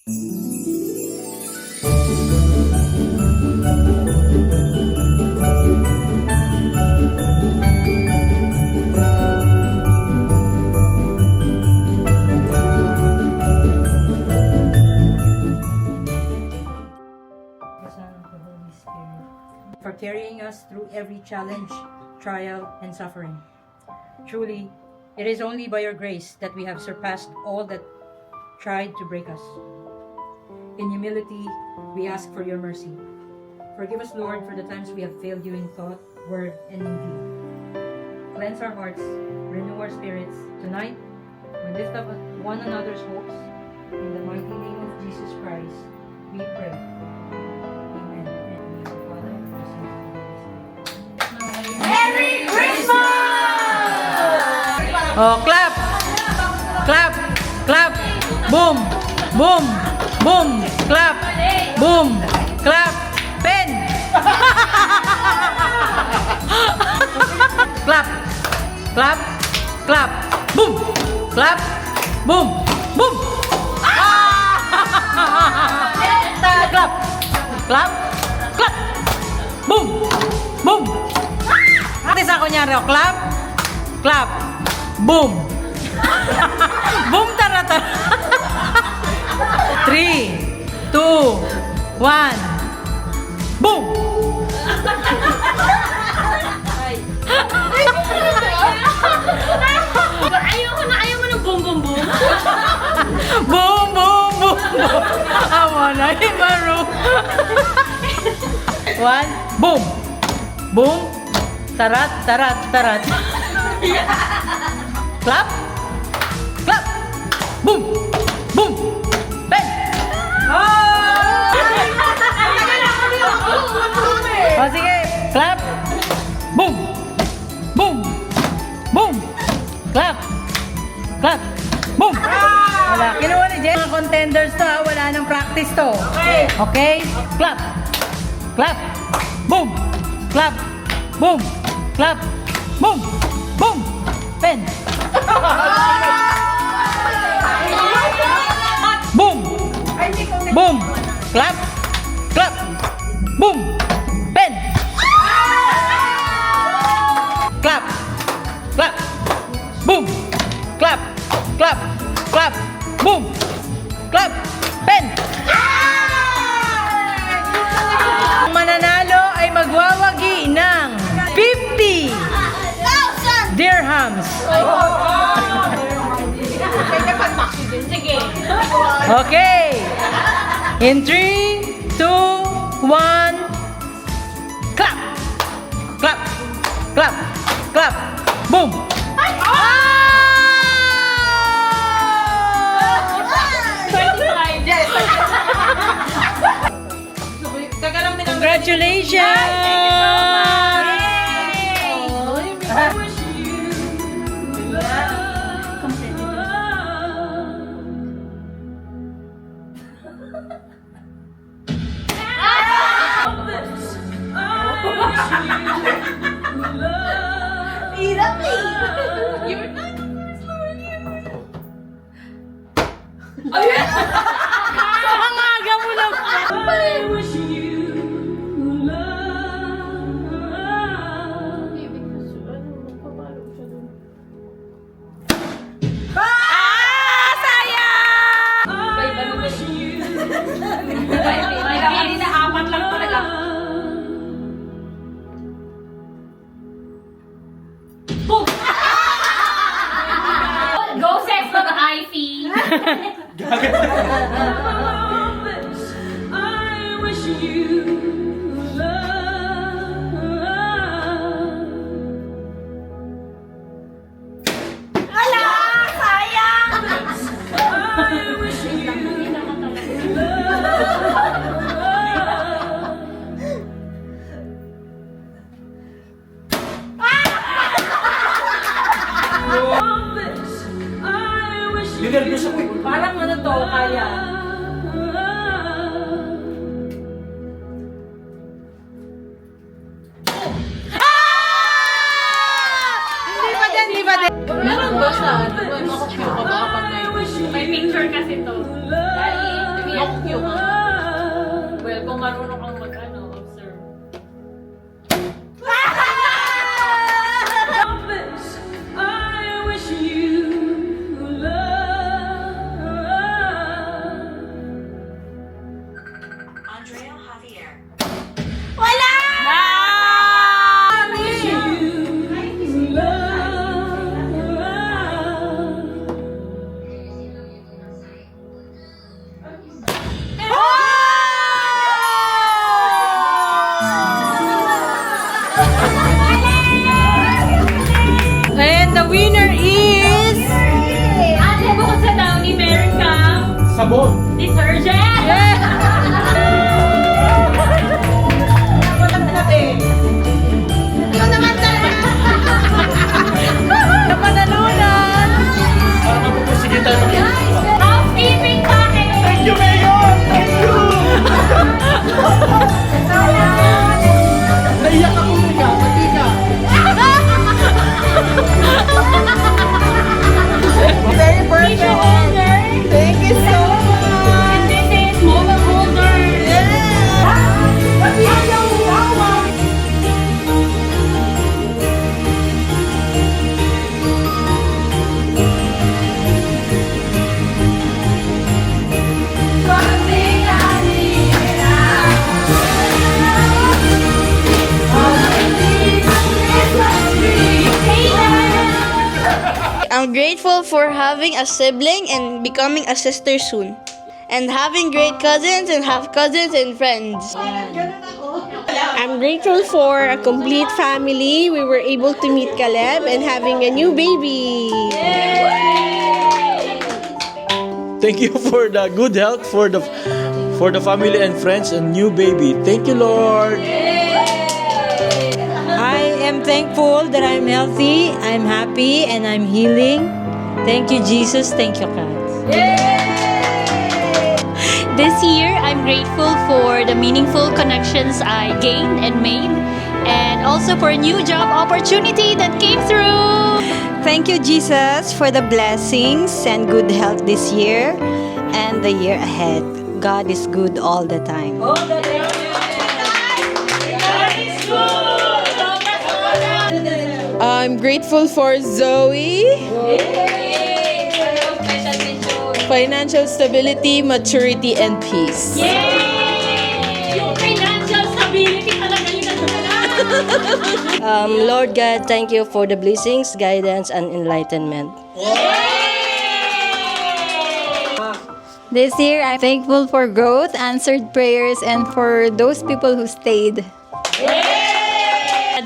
For carrying us through every challenge, trial, and suffering. Truly, it is only by your grace that we have surpassed all that tried to break us. In humility, we ask for your mercy. Forgive us, Lord, for the times we have failed you in thought, word, and in deed. Cleanse our hearts, renew our spirits. Tonight, we lift up one another's hopes. In the mighty name of Jesus Christ, we pray. Amen. And the Father, and the Son, and the Holy Spirit. Merry Christmas! Oh, clap! Clap! Clap! Boom! Boom! Boom! Clap! Boom! Clap! Pen! Clap! Clap! Clap! Boom! Clap! Boom! Boom! Clap! Clap! Clap! Boom! Boom! Atis ako niya rin. Clap! Clap! Boom! Boom! Tara! 3, 2, 1, boom! Ayaw mo ng boom boom boom? Boom! Boom! Boom! Boom! Awa na, Himaru! 1, boom! Boom! Tarat! Tarat! Tarat! Clap! Clap! Boom! Boom! Pen! Oh, sige! Clap! Boom! Boom! Boom! Clap! Clap! Boom! Wala. Kinuha ni Jen. Mga contenders to ha. Wala nang practice to. Okay? Okay? Clap! Clap! Boom! Clap! Boom! Clap! Boom! Boom! Pen! Boom! Boom! Clap! Clap! Boom! Pen! Clap! Clap! Boom! Clap! Clap! Clap! Boom! Clap! Pen! Ang mananalo ay magwawagi ng 50 dirhams. Sige. Okay. In 3, 2, 1. Clap. Clap. Clap. Clap. Boom. Congratulations! Hirap eh. You're not Ang aga mo lang. May na apat lang talaga. Boom! Go set for the Ivy! I wish you Ala! Sayang! I wish you Parang ano to, kaya. Hindi pa din. Meron ba siya? May picture kasi to. Dali, Cute, ha? Well, kung marunong kang observe. I wish you love. Andrea Javier. Wala! I wish you love. And the winner is... Ate, bukod sa Downy, meron kang Sabon! detergent! Napanalunan! Para mapupusigin tayo mag- Housekeeping packet! Thank you, Mayor! Thank you! Naiyak ako, Mika. Pati ka. Very Tissue holder! Thank you so much! And this is mobile holder! I'm grateful for having a sibling and becoming a sister soon. And having great cousins and half cousins and friends. I'm grateful for a complete family. We were able to meet Caleb and having a new baby. Thank you for the good health for the family and friends and new baby. Thank you, Lord. I am thankful that I'm healthy, I'm happy, and I'm healing. Thank you, Jesus. Thank you, God. This year, I'm grateful for the meaningful connections I gained and made, and also for a new job opportunity that came through. Thank you, Jesus, for the blessings and good health this year and the year ahead. God is good all the time. I'm grateful for Zoe, financial stability, maturity, and peace. Yay! Yung financial stability talaga yun ang Lord God, thank you for the blessings, guidance, and enlightenment. This year, I'm thankful for growth, answered prayers, and for those people who stayed.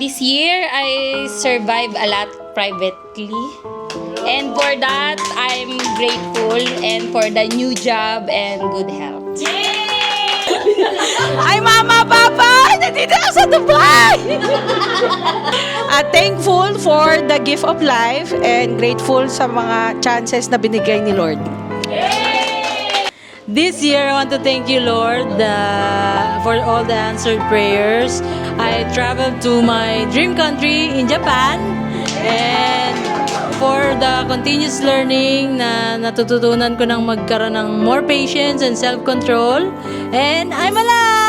This year, I survived a lot privately. And for that, I'm grateful and for the new job and good health. Ay, Mama, Papa! Nandito ako sa Dubai! Thankful for the gift of life and grateful sa mga chances na binigay ni Lord. This year, I want to thank you, Lord, for all the answered prayers. I traveled to my dream country in Japan, and for the continuous learning na natututunan ko ng magkaroon ng more patience and self-control. And I'm alive!